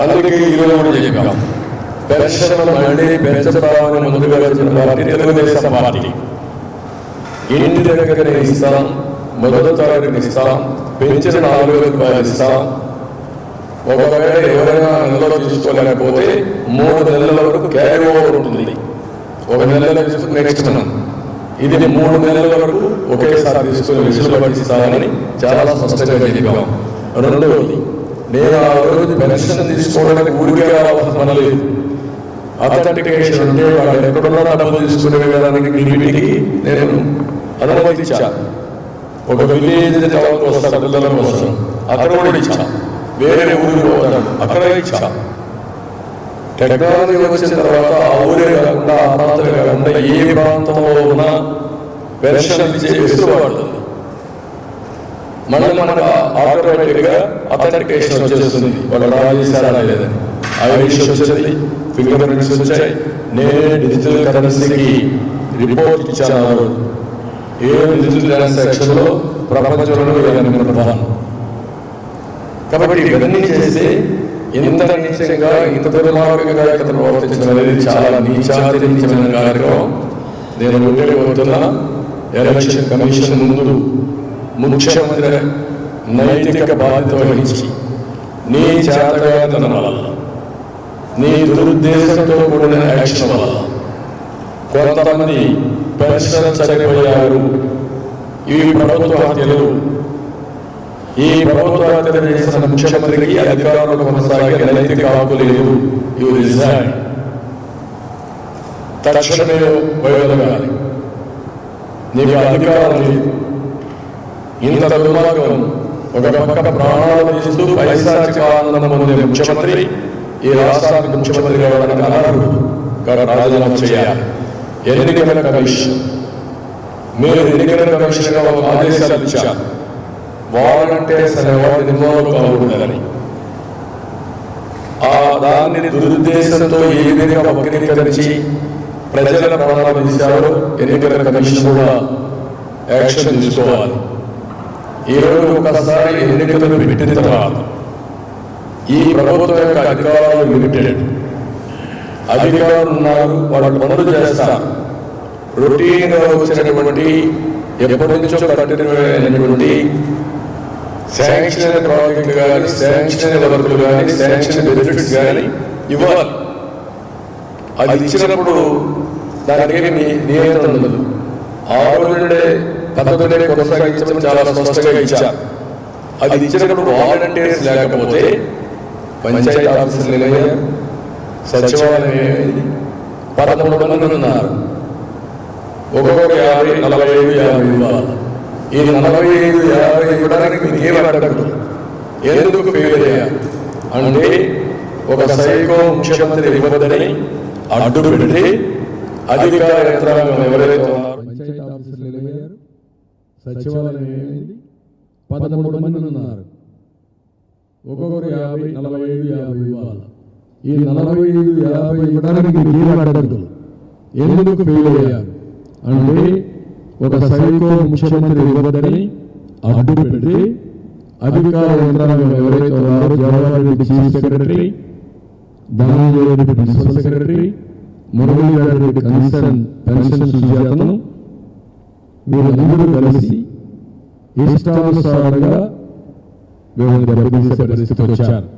అందుకే ఈరోజు కూడా చెప్పాం, పెన్షన్ మళ్ళీ పెంచుతామని ముందుగా వచ్చిన పార్టీ తెలుగుదేశం పార్టీ. ఇంటి దగ్గరనే ఇస్తాం, మొదటి తారీఖున ఇస్తాం, పెంచిన 4,000 రూపాయలు ఇస్తాం. ఒకవేళ ఎవరైనా నెలలో తీసుకోలేకపోతే 3 నెలల వరకు క్యారీ ఓవర్ ఉంటుంది. ఒక నెలలో తీసుకుని నెక్స్ట్ మంత్, ఇది 3 నెలల వరకు ఒకేసారి తీసుకుని వెసులుబాటు ఇస్తామని చాలా స్పష్టంగా చెప్పాం. రెండవది, నేను ఆ రోజు పెన్షన్ తీసుకోవడానికి ఊరికే రావాల్సిన పని లేదు. అథెంటికేషన్ ఉంటే వాళ్ళు ఎక్కడున్నా డబ్బులు తీసుకునే విధానానికి ఇంటికి నేను అనుమతి ఇచ్చాను. ఒక విలేజ్ టౌన్కి వస్తాను పిల్లల కోసం, అక్కడ కూడా ఇచ్చా. వేరే ఊరికి పోతాను, అక్కడ ఇచ్చా. టెక్నాలజీ వచ్చిన తర్వాత ఆ ఊరే కాకుండా ఆ ప్రాంతమే కాకుండా ఏ ప్రాంతంలో ఉన్నా పెన్షన్ ఇచ్చే వెసులుబాటు మనకు ఆటోమేటిక్గా అథెంటికేషన్ వచ్చేస్తుంది. వాళ్ళు రాజేశారా లేదని ఐడీ వచ్చింది, ఫింగర్ ప్రింట్స్ వచ్చాయి. నేనే డిజిటల్ కరెన్సీకి రిపోర్ట్ ఇచ్చాను. ఏ డిజిటల్ ట్రాన్సాక్షన్ లో ప్రపంచంలో ప్రధానం. కాబట్టి ఇవన్నీ చేసి ఇంత నీచంగా ఇంత దుర్మార్గంగా ఇతను ప్రవర్తించడం అనేది చాలా నీచాతిరీచమైన కార్యక్రమం. నేను ఒకటే కోరుతున్నా, ఎలక్షన్ కమిషన్ ముందు ముఖ్యమంత్రి నైతిక బాధ్యత వహించి నీ చేతగానితనం వల్ల, నీ దురుద్దేశంతో కూడిన యాక్షన్ వల్ల కొంతమంది పెన్షన్ చనిపోయారు. ఈ ప్రభుత్వ హత్యలు, ఈ ప్రభుత్వ హత్యలు చేసిన ముఖ్యమంత్రికి అధికారులు కొనసాగే నైతిక హక్కు లేదు. ఇవి రిజైన్, తక్షణమే బయలుదేరాలి. నీకు అధికారం లేదు. ఇంత దుర్మార్గం, ఒక పక్క ప్రాణాలు తీస్తూ పైశాచిక ఆనందం పొందే ముఖ్యమంత్రి ఈ రాష్ట్రానికి ముఖ్యమంత్రి కావడానికి అనర్హుడు. రాజీనామా చేయాలి. ఎన్నికల కమిషన్, మీరు ఎన్నికల కమిషన్ గా ఒక ఆదేశాలు ఇచ్చారు, వాలంటీర్స్ అనేవాళ్ళు ఇన్వాల్వ్ కాకూడదని. ఆ దాన్ని దురుద్దేశంతో ఏ విధంగా వక్రీకరించి ప్రజల ప్రాణాలు తీశారో ఎన్నికల కమిషన్ కూడా యాక్షన్ తీసుకోవాలి. ఈరోజు ఒకసారి ఎన్నికలు పెట్టిన తర్వాత ఈ ప్రభుత్వం యొక్క అధికారాలు లిమిటెడ్. అధికారులు ఉన్నారు, వాళ్ళు పనులు చేస్తారు. రొటీన్ గా వచ్చినటువంటి ఎప్పటి నుంచో కట్టినటువంటి శాంక్షన్ ప్రాజెక్టులు కానీ, శాంక్షన్ వర్కులు కానీ, శాంక్షన్ బెనిఫిట్స్ కానీ ఇవ్వాలి. అది ఇచ్చినప్పుడు దానికి నియంత్రణ ఉండదు. ఆ రోజునే పద్ధతులే కొనసాగించడం చాలా స్పష్టంగా ఇచ్చారు. అది ఇచ్చినప్పుడు వాలంటీర్స్ లేకపోతే పంచాయతీ ఆఫీసులు, సచివాలయం 13 మంది ఉన్నారు. ఒక్కొక్కరు 50, 45, 50 ఇవ్వాలి. ఈ 45, 50 ఇవ్వడానికి ఏమి అడగదు. ఎందుకు ఫెయిల్ అయ్యారు అంటే ఒక సైకో ముఖ్యమంత్రి ఇవ్వదని అడ్డు పెట్టి అధికార యంత్రాంగం ఎవరైతే పంచాయతీ ఆఫీసులు, సచివాలయం 13 మంది ఉన్నారు. ఒక్కొక్కరు 50, 45, 50 ఇవ్వాలి. ఈ 45, 50 ఇవ్వడానికి ఏమి అడగదు. ఎందుకు ఫెయిల్ అయ్యారు అంటే ఒక సైకో ముఖ్యమంత్రి ఇవ్వదని అడ్డు పెట్టి అధికార యంత్రాంగం ఎవరైతే ఉన్నారో, Jawahar Reddy chief secretary, Dhananjaya Reddy principal secretary, Muralidhar Reddy concern pension సుజాతను, వీళ్ళందరూ కలిసి ఇష్టానుసారంగా వీళ్ళని దెబ్బతీసే పరిస్థితికి వచ్చారు.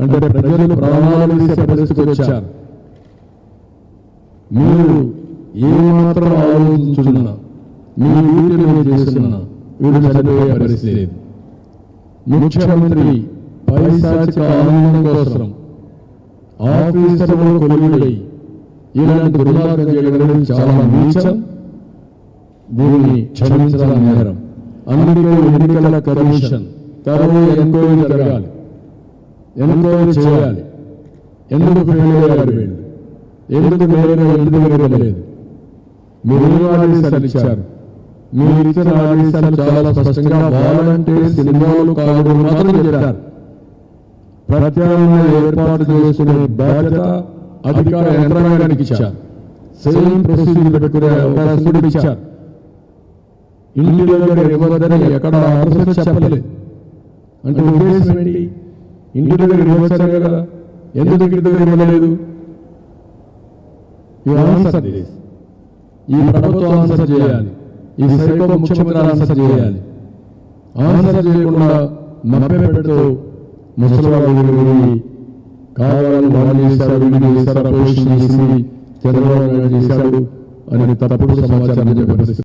అంటే ప్రజలు ప్రాణాలు తీసే పరిస్థితికి వచ్చారు. మీరు ఏమాత్రం ఆలోచించున్నా, మీ డ్యూటీ మీరు చేస్తున్నా వీళ్ళు చనిపోయే పరిస్థితి లేదు. ముఖ్యమంత్రి పైశాచిక ఆనందం కోసం ఆఫీసర్లు కొలువులై ఇలాంటి దుర్మార్గం చేయడం చాలా నీచం. దీన్ని క్షమించడం నేరం. అందుకే ఎన్నికల కమిషన్ ఎంక్వైరీ జరగాలి, ఎంక్వైరీ చేయాలి. ఎందుకు ఫెయిల్ అయ్యారు వీళ్ళు, ఎందుకు వేరే ఎందుకు వెళ్ళలేదు. మీరు ఆదేశాలు ఇచ్చారు. మీరు ఇచ్చిన ఆదేశాలు చాలా స్పష్టంగా వాలంటీర్స్ ఇన్వాల్వ్ కావడం మాత్రం చెప్పారు. ప్రత్యామ్నాయ ఏర్పాటు చేసుకునే బాధ్యత అధికార యంత్రాంగానికి ఇచ్చారు. సేమ్ ప్రొసీజర్ పెట్టుకునే అవకాశం కూడా ఇచ్చారు. ఇంటి దగ్గర ఇవ్వదని ఎక్కడ ఆఫీసర్ చెప్పలేదు. అంటే ఉద్దేశం ఏంటి? ఇంటి దగ్గర ఇవ్వచ్చారు కదా, ఎందుకు ఇంటి దగ్గర ఇవ్వలేదు? ఈ ఆన్సర్ దిస్. ఈ ప్రభుత్వం ఆన్సర్ చేయాలి, ఈ సైకో ముఖ్యమంత్రి ఆన్సర్ చేయాలి. ఆన్సర్ చేయకుండా మభ్యపెడుతూ ముసలివాళ్ళు కావాలని వాళ్ళు చేశారు, వీళ్ళు చేశారు, అపోజిషన్ చేసింది, చంద్రబాబు నాయుడు చేశాడు అని తప్పుడు సమాచారం చెప్పే పరిస్థితి.